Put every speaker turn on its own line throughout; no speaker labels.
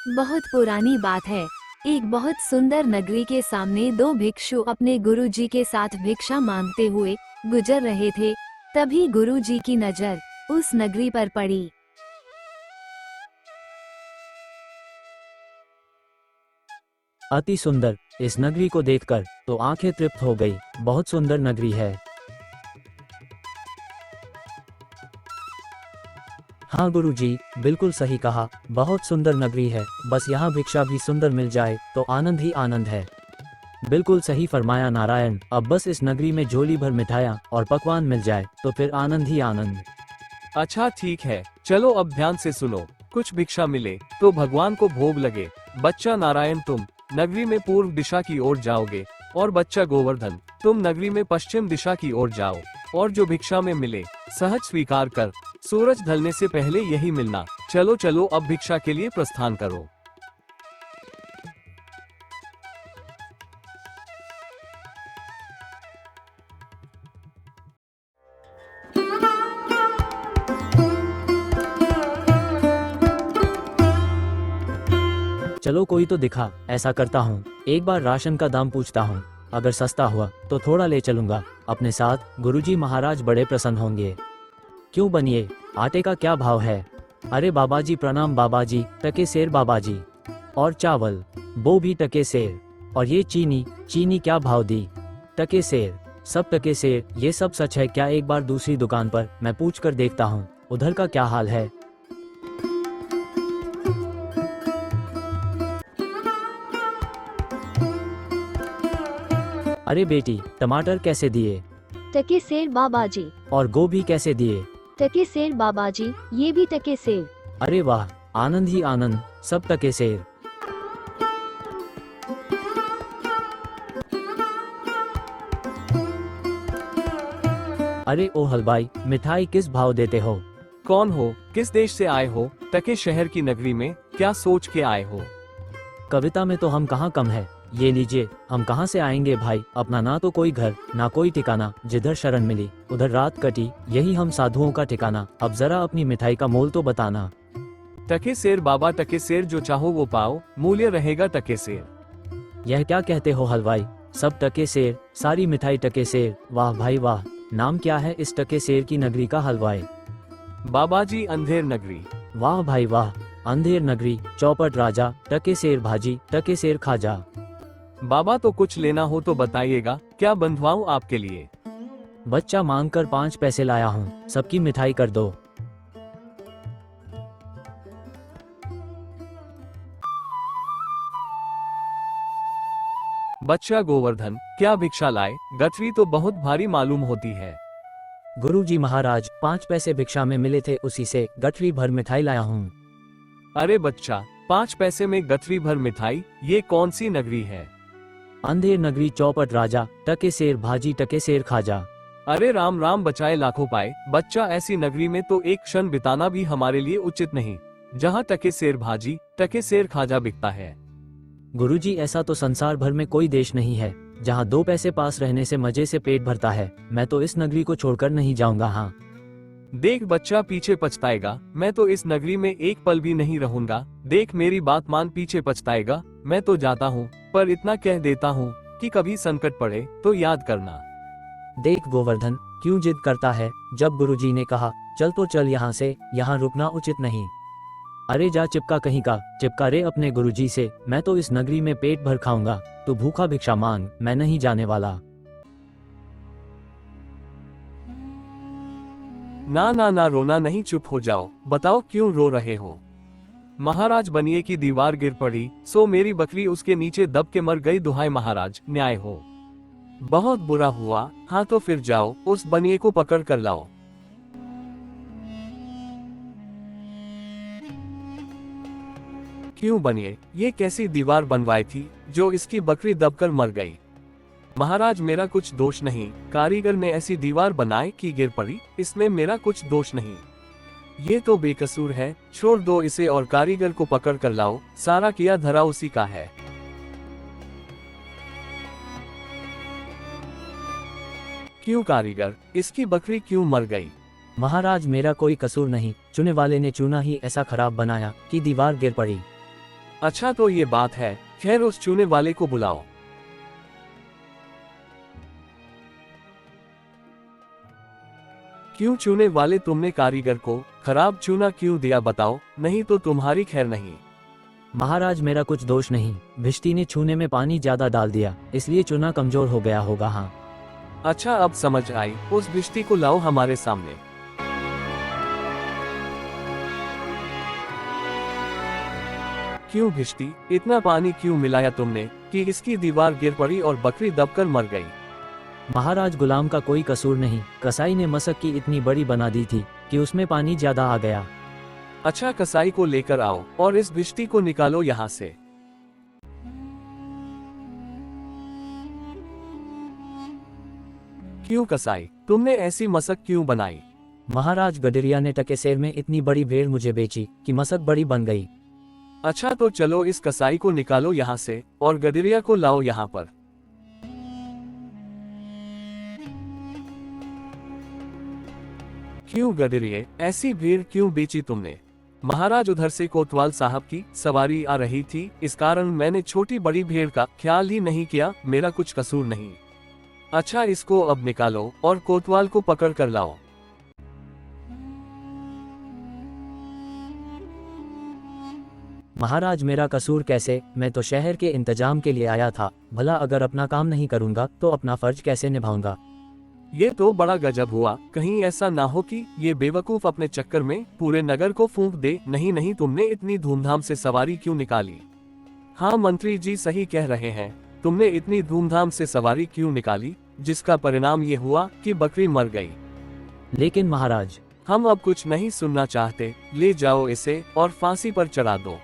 बहुत पुरानी बात है। एक बहुत सुंदर नगरी के सामने दो भिक्षु अपने गुरुजी के साथ भिक्षा मांगते हुए गुजर रहे थे। तभी गुरुजी की नजर उस नगरी पर पड़ी।
अति सुंदर, इस नगरी को देखकर तो आंखें तृप्त हो गई। बहुत सुंदर नगरी है। हाँ गुरुजी, बिल्कुल सही कहा। बहुत सुंदर नगरी है। बस यहाँ भिक्षा भी सुंदर मिल जाए तो आनंद ही आनंद है। बिल्कुल सही फरमाया नारायण। अब बस इस नगरी में झोली भर मिठाइयाँ और पकवान मिल जाए तो फिर आनंद ही आनंद।
अच्छा ठीक है, चलो अब ध्यान से सुनो। कुछ भिक्षा मिले तो भगवान को भोग लगे। बच्चा नारायण, तुम नगरी में पूर्व दिशा की ओर जाओगे और बच्चा गोवर्धन, तुम नगरी में पश्चिम दिशा की ओर जाओ और जो भिक्षा में मिले सहज स्वीकार कर। सूरज ढलने से पहले यही मिलना। चलो चलो अब भिक्षा के लिए प्रस्थान करो।
चलो कोई तो दिखा। ऐसा करता हूँ, एक बार राशन का दाम पूछता हूँ। अगर सस्ता हुआ तो थोड़ा ले चलूंगा अपने साथ। गुरुजी महाराज बड़े प्रसन्न होंगे। क्यों बनिए, आटे का क्या भाव है? अरे बाबाजी प्रणाम बाबाजी। टके सेर बाबाजी। और चावल वो भी टके सेर। और ये चीनी, चीनी क्या भाव दी? टके सेर। सब टके सेर। ये सब सच है क्या? एक बार दूसरी दुकान पर मैं पूछ कर देखता हूँ उधर का क्या हाल है। अरे बेटी, टमाटर कैसे दिए?
टके सेर बाबाजी।
और गोभी कैसे दिए?
टके सेर बाबाजी, ये भी टके सेर।
अरे वाह, आनंद ही आनंद। सब टके सेर। अरे ओ हलवाई, मिठाई किस भाव देते हो?
कौन हो? किस देश से आए हो? टके शहर की नगरी में क्या सोच के आए हो?
कविता में तो हम कहाँ कम है। ये लीजिए। हम कहाँ से आएंगे भाई? अपना ना तो कोई घर ना कोई ठिकाना। जिधर शरण मिली उधर रात कटी, यही हम साधुओं का ठिकाना। अब जरा अपनी मिठाई का मोल तो बताना।
टके सेर बाबा, टके सेर जो चाहो वो पाओ, मूल्य रहेगा टके सेर।
यह क्या कहते हो हलवाई? सब टके सेर, सारी मिठाई टके सेर। वाह भाई वाह। नाम क्या है इस टके सेर की नगरी का हलवाई?
बाबाजी अंधेर नगरी।
वाह भाई वाह। अंधेर नगरी, चौपट राजा, टके सेर भाजी, टके सेर खाजा।
बाबा तो कुछ लेना हो तो बताइएगा, क्या बंधवाऊं आपके लिए?
बच्चा मांग कर 5 पैसे लाया हूँ, सबकी मिठाई कर दो।
बच्चा गोवर्धन, क्या भिक्षा लाए? गठरी तो बहुत भारी मालूम होती है।
गुरुजी महाराज, 5 पैसे भिक्षा में मिले थे, उसी से गठरी भर मिठाई लाया हूँ।
अरे बच्चा, 5 पैसे में गठरी भर मिठाई? ये कौन सी नगरी है?
अंधेर नगरी, चौपट राजा, टके सेर भाजी, टके सेर खाजा।
अरे राम राम, बचाए लाखों पाए। बच्चा, ऐसी नगरी में तो एक क्षण बिताना भी हमारे लिए उचित नहीं, जहाँ टके सेर भाजी, टके सेर खाजा बिकता है।
गुरुजी, ऐसा तो संसार भर में कोई देश नहीं है जहाँ 2 पैसे पास रहने से मजे से पेट भरता है। मैं तो इस नगरी को छोड़कर नहीं जाऊंगा। हाँ
देख बच्चा, पीछे पछताएगा। मैं तो इस नगरी में एक पल भी नहीं रहूंगा। देख मेरी बात मान, पीछे पछताएगा। मैं तो जाता हूँ, पर इतना कह देता हूँ कि कभी संकट पड़े तो याद करना।
देख गोवर्धन, क्यों जिद करता है? जब गुरुजी ने कहा चल तो चल यहाँ से, यहाँ रुकना उचित नहीं। अरे जा चिपका कहीं का, चिपका रे अपने गुरुजी से। मैं तो इस नगरी में पेट भर खाऊंगा, तू भूखा भिक्षा मांग, मैं नहीं जाने वाला।
ना ना ना, रोना नहीं, चुप हो जाओ। बताओ क्यों रो रहे हो? महाराज, बनिए की दीवार गिर पड़ी, सो मेरी बकरी उसके नीचे दब के मर गई। दुहाई महाराज, न्याय हो। बहुत बुरा हुआ। हाँ तो फिर जाओ, उस बनिए को पकड़ कर लाओ। क्यों बनिए, ये कैसी दीवार बनवाई थी जो इसकी बकरी दबकर मर गई? महाराज, मेरा कुछ दोष नहीं। कारीगर ने ऐसी दीवार बनाई कि गिर पड़ी, इसमें मेरा कुछ दोष नहीं। ये तो बेकसूर है, छोड़ दो इसे और कारीगर को पकड़ कर लाओ। सारा किया धरा उसी का है। क्यों कारीगर, इसकी बकरी क्यों मर गई?
महाराज, मेरा कोई कसूर नहीं। चुने वाले ने चुना ही ऐसा खराब बनाया कि दीवार गिर पड़ी।
अच्छा तो ये बात है, खैर उस चूने वाले को बुलाओ। क्यों चूने वाले, तुमने कारीगर को खराब चूना क्यों दिया बताओ, नहीं तो तुम्हारी खैर नहीं।
महाराज मेरा कुछ दोष नहीं, भिश्ती ने छूने में पानी ज्यादा डाल दिया, इसलिए चूना कमजोर हो गया होगा। हाँ
अच्छा अब समझ आई, उस भिश्ती को लाओ हमारे सामने। क्यों भिश्ती, इतना पानी क्यों मिलाया तुमने कि इसकी दीवार गिर पड़ी और बकरी दबकर मर गई।
महाराज गुलाम का कोई कसूर नहीं, कसाई ने मशक की इतनी बड़ी बना दी थी कि उसमें पानी ज्यादा आ गया।
अच्छा कसाई को लेकर आओ और इस भिश्ती को निकालो यहाँ से। क्यों कसाई, तुमने ऐसी मशक क्यों बनाई।
महाराज गडरिया ने टकेसेर में इतनी बड़ी भेड़ मुझे बेची कि मशक बड़ी बन गई।
अच्छा तो चलो इस कसाई को निकालो यहाँ से और गडरिया को लाओ यहाँ पर। क्यों गडरिये, ऐसी भीड़ क्यों बेची तुमने। महाराज उधर से कोतवाल साहब की सवारी आ रही थी, इस कारण मैंने छोटी बड़ी भीड़ का ख्याल ही नहीं किया, मेरा कुछ कसूर नहीं। अच्छा इसको अब निकालो और कोतवाल को पकड़ कर लाओ।
महाराज मेरा कसूर कैसे, मैं तो शहर के इंतजाम के लिए आया था, भला अगर अपना काम नहीं करूंगा तो अपना फर्ज कैसे निभाऊंगा।
ये तो बड़ा गजब हुआ, कहीं ऐसा ना हो कि ये बेवकूफ अपने चक्कर में पूरे नगर को फूंक दे। नहीं नहीं, तुमने इतनी धूमधाम से सवारी क्यों निकाली। हाँ मंत्री जी सही कह रहे हैं, तुमने इतनी धूमधाम से सवारी क्यों निकाली, जिसका परिणाम ये हुआ कि बकरी मर गई।
लेकिन महाराज,
हम अब कुछ नहीं सुनना चाहते, ले जाओ इसे और फांसी पर चढ़ा दो।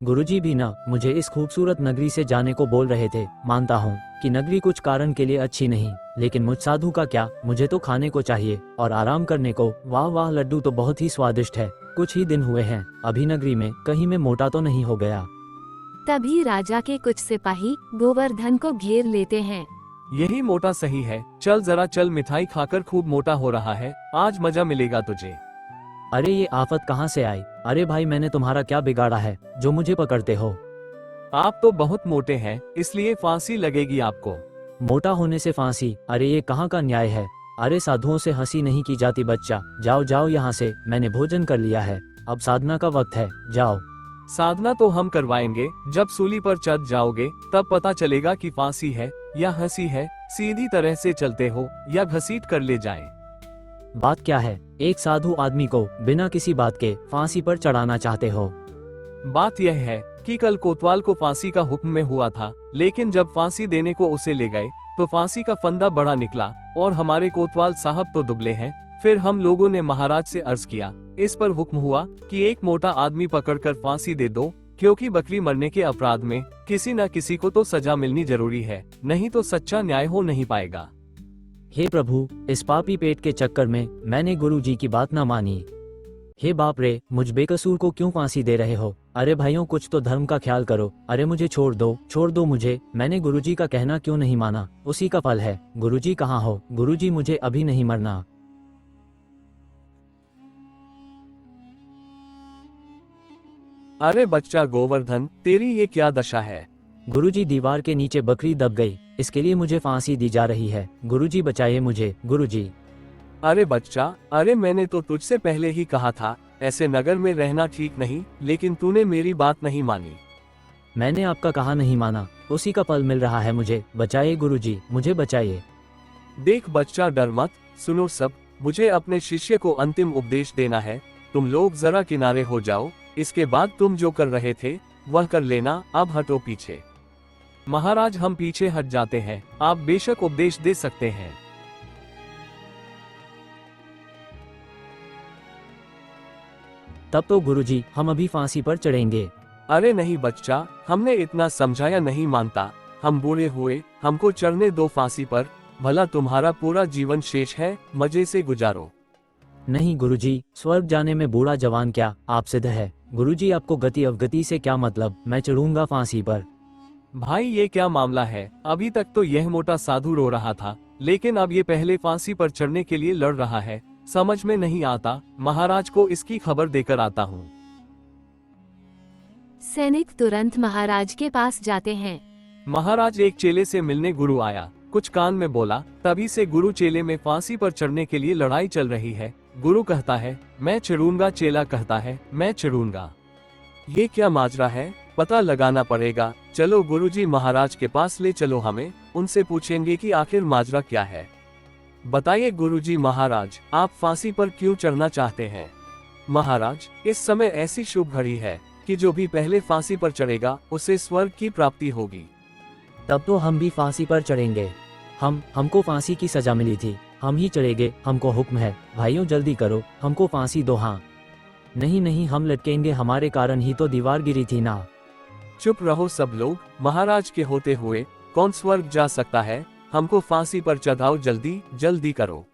गुरुजी भी ना मुझे इस खूबसूरत नगरी से जाने को बोल रहे थे। मानता हूँ कि नगरी कुछ कारण के लिए अच्छी नहीं, लेकिन मुझ साधु का क्या, मुझे तो खाने को चाहिए और आराम करने को। वाह वाह, लड्डू तो बहुत ही स्वादिष्ट है। कुछ ही दिन हुए हैं, अभी नगरी में कहीं मैं मोटा तो नहीं हो गया।
तभी राजा के कुछ सिपाही गोवर्धन को घेर लेते हैं।
यही मोटा सही है, चल जरा चल, मिठाई खाकर खूब मोटा हो रहा है, आज मजा मिलेगा तुझे।
अरे ये आफत कहाँ से आई। अरे भाई मैंने तुम्हारा क्या बिगाड़ा है जो मुझे पकड़ते हो।
आप तो बहुत मोटे हैं, इसलिए फांसी लगेगी आपको।
मोटा होने से फांसी, अरे ये कहाँ का न्याय है। अरे साधुओं से हंसी नहीं की जाती बच्चा, जाओ जाओ यहाँ से, मैंने भोजन कर लिया है, अब साधना का वक्त है, जाओ।
साधना तो हम करवाएंगे, जब सूली पर चढ़ जाओगे तब पता चलेगा कि फांसी है या हंसी है। सीधी तरह से चलते हो या घसीट कर ले जाएं।
बात क्या है, एक साधु आदमी को बिना किसी बात के फांसी पर चढ़ाना चाहते हो।
बात यह है कि कल कोतवाल को फांसी का हुक्म में हुआ था, लेकिन जब फांसी देने को उसे ले गए तो फांसी का फंदा बड़ा निकला और हमारे कोतवाल साहब तो दुबले हैं। फिर हम लोगों ने महाराज से अर्ज किया, इस पर हुक्म हुआ कि एक मोटा आदमी पकड़कर फांसी दे दो, क्योंकि बकरी मरने के अपराध में किसी न किसी को तो सजा मिलनी जरूरी है, नहीं तो सच्चा न्याय हो नहीं पाएगा।
हे प्रभु, इस पापी पेट के चक्कर में मैंने गुरु जी की बात ना मानी। हे बाप रे, मुझ बेकसूर को क्यों फांसी दे रहे हो। अरे भाइयों, कुछ तो धर्म का ख्याल करो। अरे मुझे छोड़ दो मुझे, मैंने गुरुजी का कहना क्यों नहीं माना, उसी का फल है। गुरुजी कहाँ हो, गुरुजी मुझे अभी नहीं मरना।
अरे बच्चा गोवर्धन, तेरी ये क्या दशा है।
गुरुजी दीवार के नीचे बकरी दब गई, इसके लिए मुझे फांसी दी जा रही है। गुरुजी बचाइए मुझे, गुरुजी।
अरे बच्चा, अरे मैंने तो तुझसे पहले ही कहा था ऐसे नगर में रहना ठीक नहीं, लेकिन तूने मेरी बात नहीं मानी।
मैंने आपका कहा नहीं माना, उसी का फल मिल रहा है मुझे। बचाइए गुरुजी, मुझे बचाइए।
देख बच्चा, डर मत, सुनो सब, मुझे अपने शिष्य को अंतिम उपदेश देना है। तुम लोग जरा किनारे हो जाओ, इसके बाद तुम जो कर रहे थे वह कर लेना, अब हटो पीछे। महाराज हम पीछे हट जाते हैं, आप बेशक उपदेश दे सकते हैं।
तब तो गुरुजी हम अभी फांसी पर चढ़ेंगे।
अरे नहीं बच्चा, हमने इतना समझाया नहीं मानता, हम बूढ़े हुए, हमको चढ़ने दो फांसी पर, भला तुम्हारा पूरा जीवन शेष है, मजे से गुजारो।
नहीं गुरुजी, स्वर्ग जाने में बूढ़ा जवान क्या, आप सिद्ध है। गुरुजी आपको गति अवगति से क्या मतलब, मैं चढ़ूंगा फांसी पर।
भाई ये क्या मामला है, अभी तक तो यह मोटा साधु रो रहा था, लेकिन अब ये पहले फांसी पर चढ़ने के लिए लड़ रहा है, समझ में नहीं आता। महाराज को इसकी खबर देकर आता हूँ।
सैनिक तुरंत महाराज के पास जाते हैं।
महाराज, एक चेले से मिलने गुरु आया, कुछ कान में बोला। तभी से गुरु चेले में फांसी पर चढ़ने के लिए लड़ाई चल रही है। गुरु कहता है मैं चढ़ूंगा, चेला कहता है मैं चढ़ूंगा। ये क्या माजरा है, पता लगाना पड़ेगा। चलो गुरुजी महाराज के पास ले चलो हमें, उनसे पूछेंगे कि आखिर माजरा क्या है। बताइए गुरुजी महाराज, आप फांसी पर क्यों चढ़ना चाहते हैं? महाराज, इस समय ऐसी शुभ घड़ी है कि जो भी पहले फांसी पर चढ़ेगा उसे स्वर्ग की प्राप्ति होगी।
तब तो हम भी फांसी पर चढ़ेंगे। हमको फांसी की सजा मिली थी, हम ही चढ़ेंगे, हमको हुक्म है। भाइयों जल्दी करो, हमको फांसी दो। हाँ नहीं नहीं, हम लटकेंगे, हमारे कारण ही तो दीवार गिरी थी ना।
चुप रहो सब लोग, महाराज के होते हुए कौन स्वर्ग जा सकता है? हमको फांसी पर चढ़ाओ, जल्दी जल्दी करो।